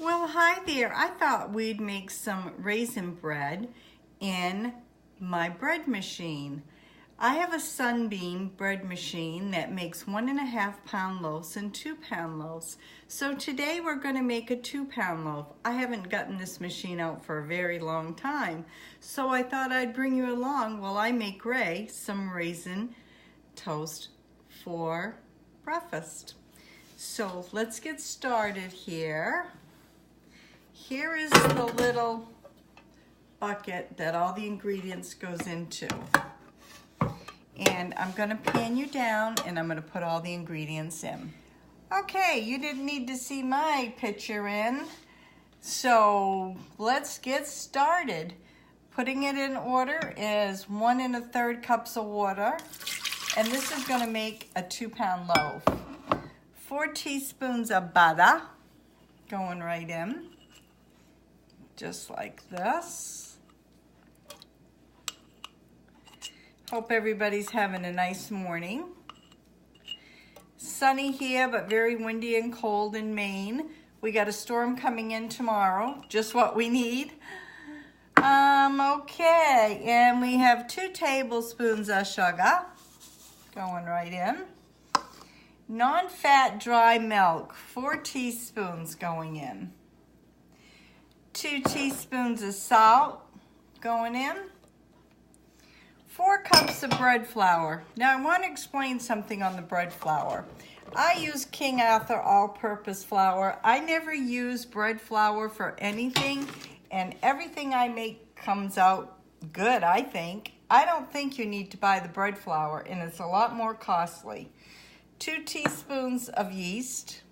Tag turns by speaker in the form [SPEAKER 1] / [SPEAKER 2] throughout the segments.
[SPEAKER 1] Well, hi there. I thought we'd make some raisin bread in my bread machine. I have a Sunbeam bread machine that makes 1.5 pound loaves and 2 pound loaves. So today we're going to make a 2 pound loaf. I haven't gotten this machine out for a very long time, so I thought I'd bring you along while I make Ray some raisin toast for breakfast. So let's get started here. Here is the little bucket that all the ingredients goes into. And I'm gonna pan you down and I'm gonna put all the ingredients in. Okay, you didn't need to see my picture in. So let's get started. Putting it in order is 1 1/3 cups of water. And this is gonna make a 2 pound loaf. 4 teaspoons of butter going right in. Just like this. Hope everybody's having a nice morning. Sunny here, but very windy and cold in Maine. We got a storm coming in tomorrow, just what we need. Okay, and we have 2 tablespoons of sugar going right in. Non-fat dry milk, 4 teaspoons going in. 2 teaspoons of salt going in. 4 cups of bread flour. Now I want to explain something on the bread flour. I use King Arthur all-purpose flour. I never use bread flour for anything, and everything I make comes out good, I think. I don't think you need to buy the bread flour, and it's a lot more costly. 2 teaspoons of yeast.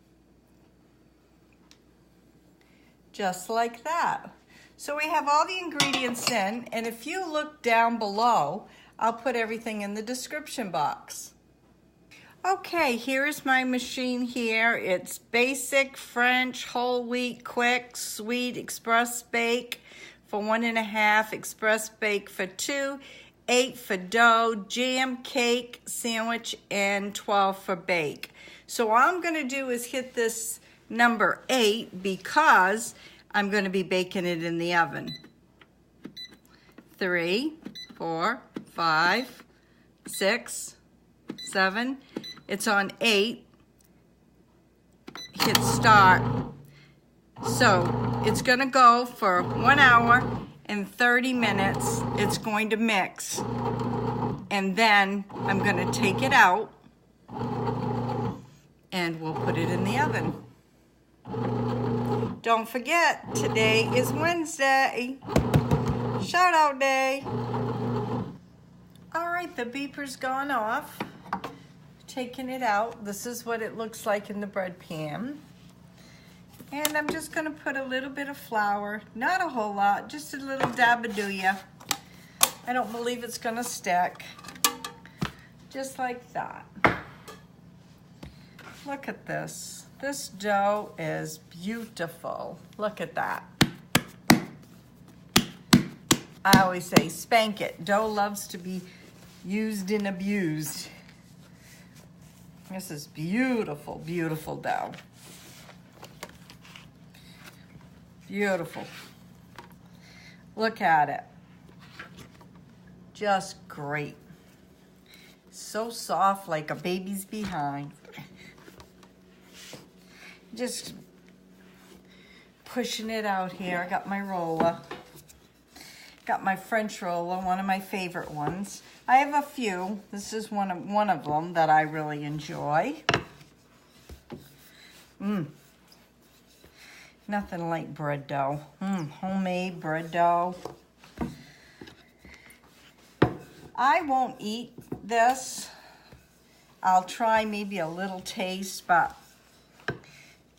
[SPEAKER 1] Just like that. So we have all the ingredients in, and if you look down below, I'll put everything in the description box. Okay, here's my machine here. It's basic French, whole wheat, quick, sweet, express bake for 1.5, express bake for 2, 8 for dough, jam, cake, sandwich, and 12 for bake. So all I'm gonna do is hit this number 8 because I'm going to be baking it in the oven. 3, 4, 5, 6, 7. It's on 8. Hit start. So it's going to go for 1 hour and 30 minutes. It's going to mix. And then I'm going to take it out and we'll put it in the oven. Don't forget, today is Wednesday. Shout out day. All right, the beeper's gone off. Taking it out. This is what it looks like in the bread pan. And I'm just gonna put a little bit of flour, not a whole lot, just a little dab-a-doo-ya. I don't believe it's gonna stick. Just like that. Look at this. This dough is beautiful. Look at that. I always say spank it. Dough loves to be used and abused. This is beautiful, beautiful dough. Beautiful. Look at it. Just great. So soft like a baby's behind. Just pushing it out here. I got my roller. Got my French roller, one of my favorite ones. I have a few. This is one of them that I really enjoy. Nothing like bread dough. Homemade bread dough. I won't eat this. I'll try maybe a little taste, but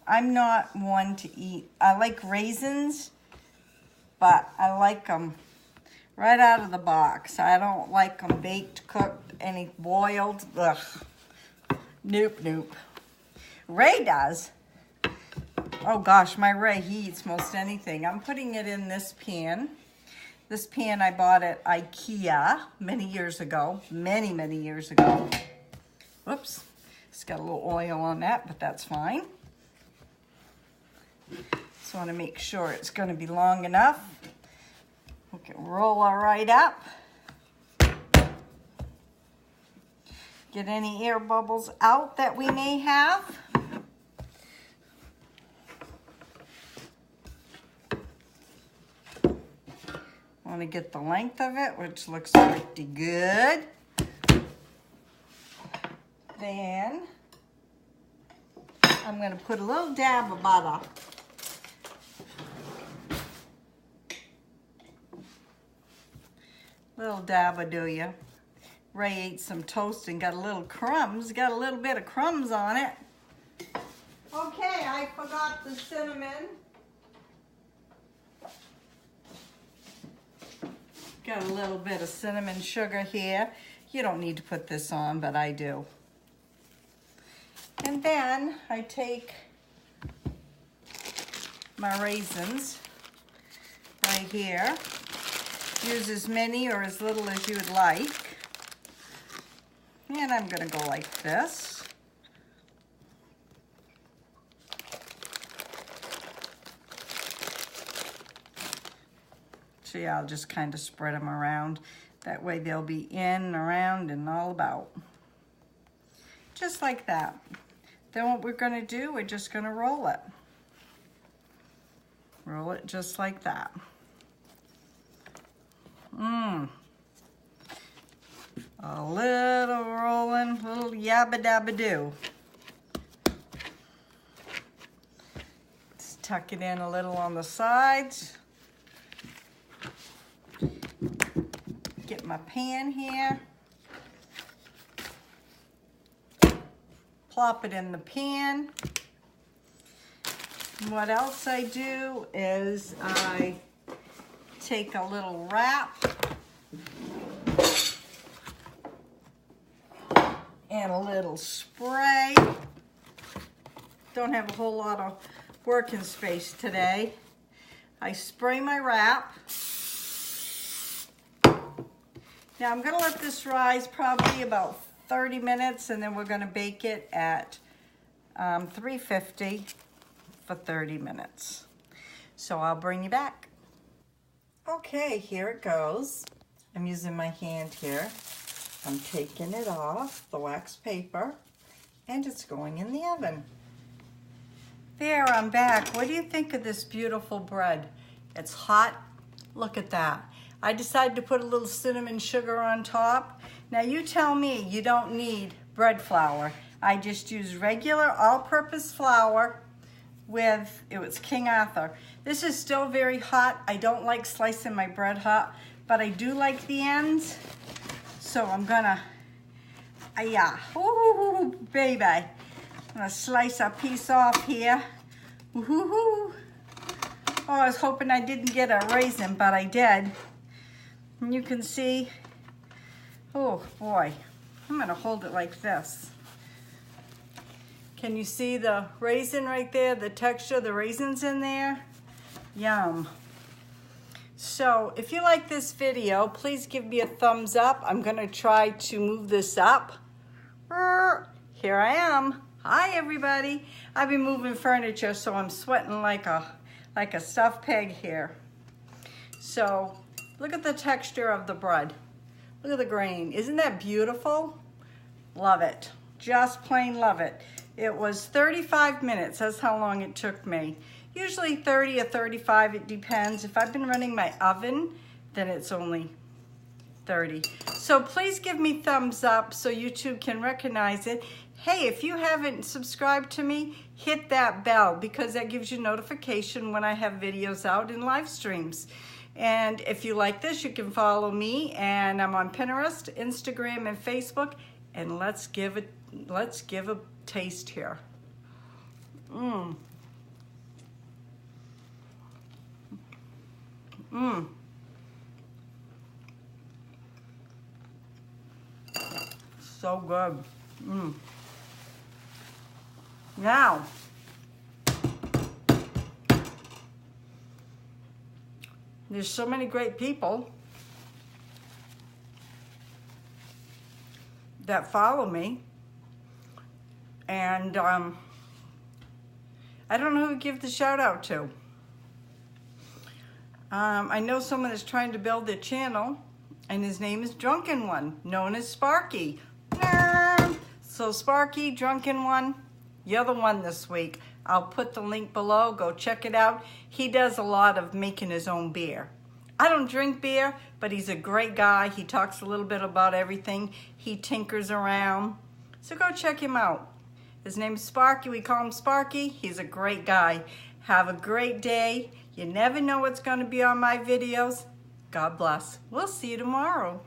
[SPEAKER 1] I'm not one to eat. I like raisins, but I like them right out of the box. I don't like them baked, cooked, any boiled. Ugh. Nope, nope. Ray does. Oh gosh, my Ray, he eats most anything. I'm putting it in this pan. This pan I bought at IKEA many years ago. Many, many years ago. Whoops. It's got a little oil on that, but that's fine. Just want to make sure it's going to be long enough. We can roll her right up. Get any air bubbles out that we may have. Want to get the length of it, which looks pretty good. Then I'm going to put a little dab of butter. Little dab will do ya. Ray ate some toast and got a little crumbs. Got a little bit of crumbs on it. Okay, I forgot the cinnamon. Got a little bit of cinnamon sugar here. You don't need to put this on, but I do. And then I take my raisins right here. Use as many or as little as you would like. And I'm gonna go like this. See, I'll just kind of spread them around. That way they'll be in and around and all about. Just like that. Then what we're gonna do, we're just gonna roll it. Roll it just like that. A little rolling, a little yabba dabba do. Let's tuck it in a little on the sides. Get my pan here. Plop it in the pan. And what else I do is I take a little wrap and a little spray. Don't have a whole lot of working space today. I spray my wrap. Now I'm gonna let this rise probably about 30 minutes and then we're gonna bake it at 350 for 30 minutes. So I'll bring you back. Okay, here it goes. I'm using my hand here. I'm taking it off the wax paper and it's going in the oven. There, I'm back. What do you think of this beautiful bread? It's hot. Look at that. I decided to put a little cinnamon sugar on top. Now you tell me you don't need bread flour. I just use regular all-purpose flour with, it was King Arthur. This is still very hot. I don't like slicing my bread hot, but I do like the ends. So I'm gonna, ooh, baby. I'm gonna slice a piece off here. Ooh. Oh, I was hoping I didn't get a raisin, but I did. And you can see, oh boy, I'm gonna hold it like this. Can you see the raisin right there, the texture, the raisins in there? Yum. So if you like this video, please give me a thumbs up. I'm gonna try to move this up. Here I am. Hi everybody. I've been moving furniture, so I'm sweating like a stuffed pig here. So look at the texture of the bread. Look at the grain. Isn't that beautiful? Love it. Just plain love it. It was 35 minutes. That's how long it took me. Usually 30 or 35, it depends. If I've been running my oven, then it's only 30. So please give me thumbs up so YouTube can recognize it. Hey, if you haven't subscribed to me, hit that bell because that gives you notification when I have videos out and live streams. And if you like this, you can follow me, and I'm on Pinterest, Instagram, and Facebook. And let's give a taste here. So good. Now, there's so many great people that follow me, and I don't know who to give the shout out to. I know someone is trying to build their channel, and his name is Drunken One, known as Sparky. So Sparky, Drunken One, you're the one this week. I'll put the link below. Go check it out. He does a lot of making his own beer. I don't drink beer, but he's a great guy. He talks a little bit about everything. He tinkers around. So go check him out. His name's Sparky. We call him Sparky. He's a great guy. Have a great day. You never know what's going to be on my videos. God bless. We'll see you tomorrow.